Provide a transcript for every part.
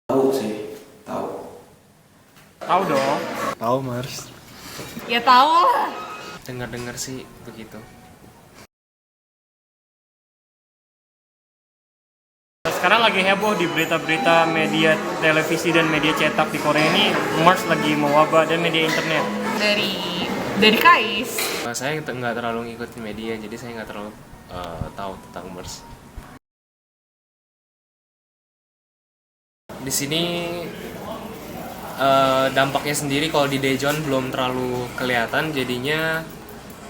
Tahu sih, tahu. Tahu dong. Tahu Mars. Ya tahu lah. Dengar-dengar sih begitu. Sekarang lagi heboh di berita-berita media televisi dan media cetak di Korea ini, MERS lagi mewabah dan media internet. Dari Kais. Saya nggak terlalu ngikutin media, jadi saya nggak terlalu tahu tentang MERS. Di sini dampaknya sendiri kalau di Daejeon belum terlalu kelihatan, jadinya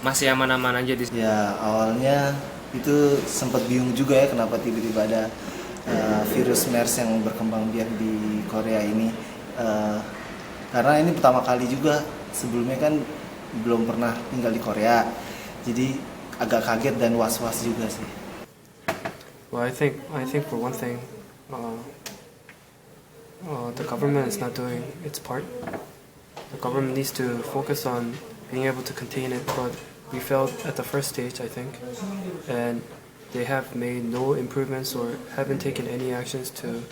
masih aman-aman aja di sini. Ya awalnya itu sempat bingung juga ya kenapa tiba-tiba ada virus MERS yang berkembang biak di Korea ini. Karena ini pertama kali juga, sebelumnya kan belum pernah tinggal di Korea, jadi agak kaget dan was-was juga sih. Well, I think for one thing, the government is not doing its part. The government needs to focus on being able to contain it, but we failed at the first stage, I think, and they have made no improvements or haven't taken any actions to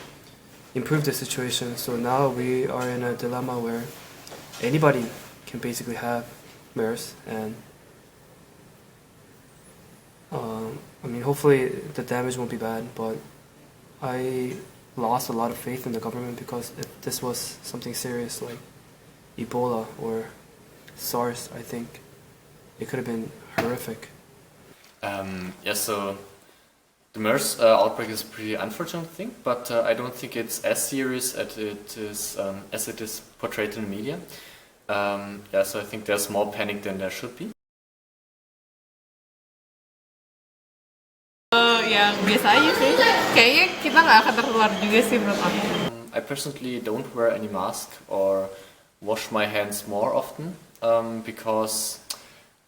improve the situation. So now we are in a dilemma where anybody can basically have MERS, and I mean, hopefully the damage won't be bad, but I lost a lot of faith in the government, because if this was something serious like Ebola or SARS, I think it could have been horrific. So the MERS outbreak is a pretty unfortunate thing, but I don't think it's as serious as it is portrayed in the media. So I think there's more panic than there should be. Yang biasa aja sih. Kayaknya kita nggak akan tertular juga sih menurut aku. I personally don't wear any mask or wash my hands more often because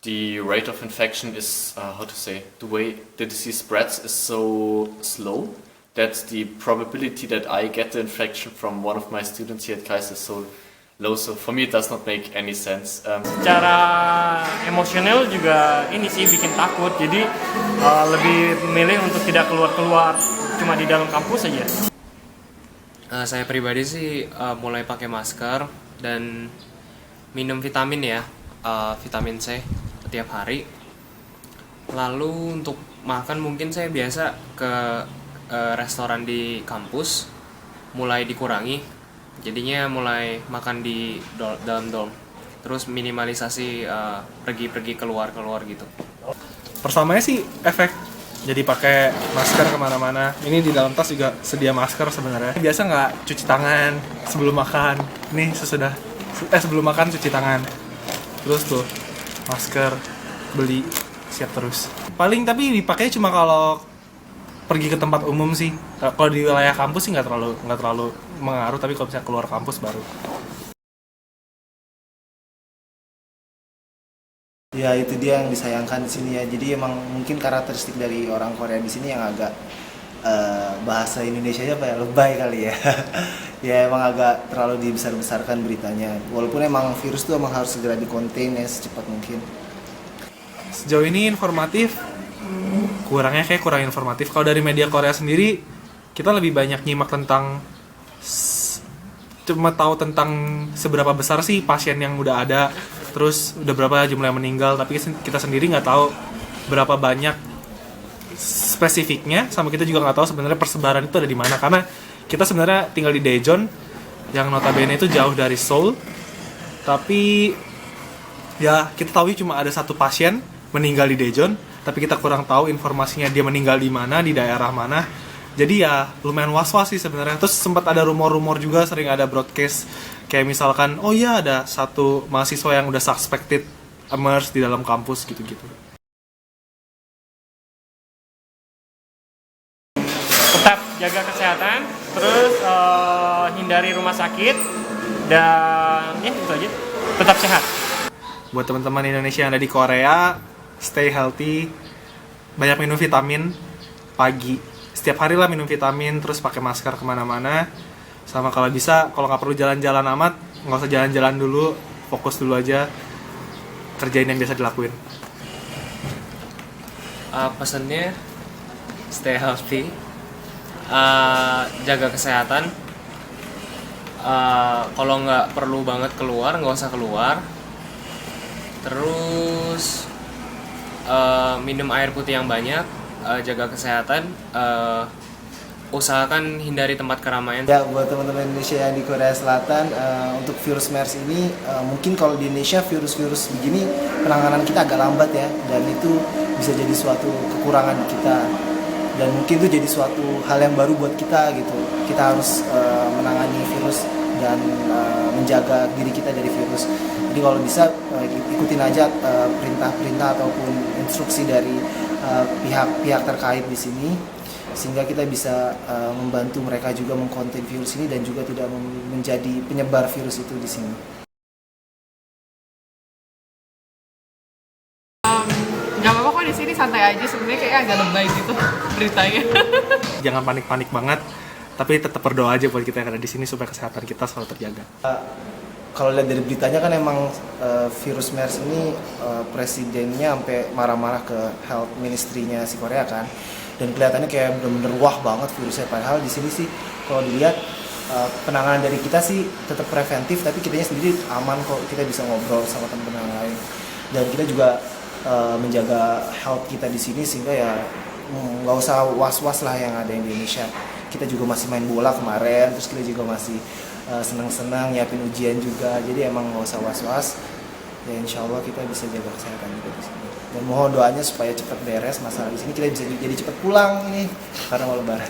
the rate of infection is, the way the disease spreads is so slow that the probability that I get the infection from one of my students here at KAIS is so low. So for me it does not make any sense. Secara emosional juga ini sih bikin takut, jadi lebih milih untuk tidak keluar-keluar, cuma di dalam kampus saja. Saya pribadi sih mulai pakai masker dan minum vitamin ya, vitamin C setiap hari. Lalu untuk makan mungkin saya biasa ke restoran di kampus mulai dikurangi. Jadinya mulai makan di dalam dorm, terus minimalisasi pergi-pergi keluar gitu. Pertamanya sih efek, jadi pakai masker kemana-mana. Ini di dalam tas juga sedia masker sebenarnya. Biasa nggak cuci tangan sebelum makan. Ini sebelum makan cuci tangan. Terus tuh masker beli siap terus. Paling tapi dipakainya cuma kalau pergi ke tempat umum sih. Kalau di wilayah kampus sih nggak terlalu mengaruh, tapi kalau misalnya keluar kampus baru. Ya itu dia yang disayangkan di sini ya. Jadi emang mungkin karakteristik dari orang Korea di sini yang agak bahasa Indonesianya apa ya, lebay kali ya. Ya emang agak terlalu dibesar-besarkan beritanya. Walaupun emang virus itu emang harus segera dikontain ya secepat mungkin. Sejauh ini informatif, kurang informatif. Kalau dari media Korea sendiri, kita lebih banyak nyimak tentang, cuma tahu tentang seberapa besar sih pasien yang udah ada, terus udah berapa jumlah yang meninggal, tapi kita sendiri nggak tahu berapa banyak spesifiknya, sama kita juga nggak tahu sebenarnya persebaran itu ada di mana, karena kita sebenarnya tinggal di Daejeon yang notabene itu jauh dari Seoul, tapi ya kita tahu cuma ada satu pasien meninggal di Daejeon, tapi kita kurang tahu informasinya dia meninggal di mana, di daerah mana. Jadi ya lumayan was-was sih sebenarnya. Terus sempat ada rumor-rumor juga, sering ada broadcast kayak misalkan, oh iya ada satu mahasiswa yang udah suspected MERS di dalam kampus gitu-gitu. Tetap jaga kesehatan, terus hindari rumah sakit, dan ya itu aja. Tetap sehat. Buat teman-teman Indonesia yang ada di Korea, stay healthy, banyak minum vitamin pagi. Setiap hari lah minum vitamin, terus pakai masker kemana-mana. Sama kalau bisa, kalau nggak perlu jalan-jalan amat, nggak usah jalan-jalan dulu, fokus dulu aja, kerjain yang biasa dilakuin. Pesannya, stay healthy, jaga kesehatan, kalau nggak perlu banget keluar nggak usah keluar. Terus minum air putih yang banyak, jaga kesehatan, usahakan hindari tempat keramaian. Ya, buat teman-teman Indonesia yang di Korea Selatan, untuk virus MERS ini mungkin kalau di Indonesia virus-virus begini penanganan kita agak lambat ya, dan itu bisa jadi suatu kekurangan kita, dan mungkin itu jadi suatu hal yang baru buat kita gitu. Kita harus menangani virus dan menjaga diri kita dari virus. Jadi kalau bisa ikutin aja perintah-perintah ataupun instruksi dari pihak-pihak terkait di sini, sehingga kita bisa membantu mereka juga mengkonten virus ini dan juga tidak menjadi penyebar virus itu di sini. Gak apa-apa kok di sini, santai aja. Sebenarnya kayak agak lebay gitu beritanya. Jangan panik-panik banget, tapi tetap berdoa aja buat kita yang ada di sini supaya kesehatan kita selalu terjaga. Kalau lihat dari beritanya kan emang virus MERS ini presidennya sampai marah-marah ke health ministry-nya si Korea kan, dan kelihatannya kayak bener-bener wah banget virusnya. Padahal di sini sih kalau dilihat penanganan dari kita sih tetap preventif, tapi kitanya sendiri aman kok, kita bisa ngobrol sama teman-teman yang lain, dan kita juga menjaga health kita di sini, sehingga ya nggak usah was-was lah yang ada yang di Indonesia. Kita juga masih main bola kemarin, terus kita juga masih senang-senang nyiapin ujian juga, jadi emang nggak usah was-was ya. Insya Allah kita bisa jaga kesehatan juga di sini, dan mohon doanya supaya cepat beres masalah di sini, kita bisa jadi cepat pulang nih karena mau lebaran.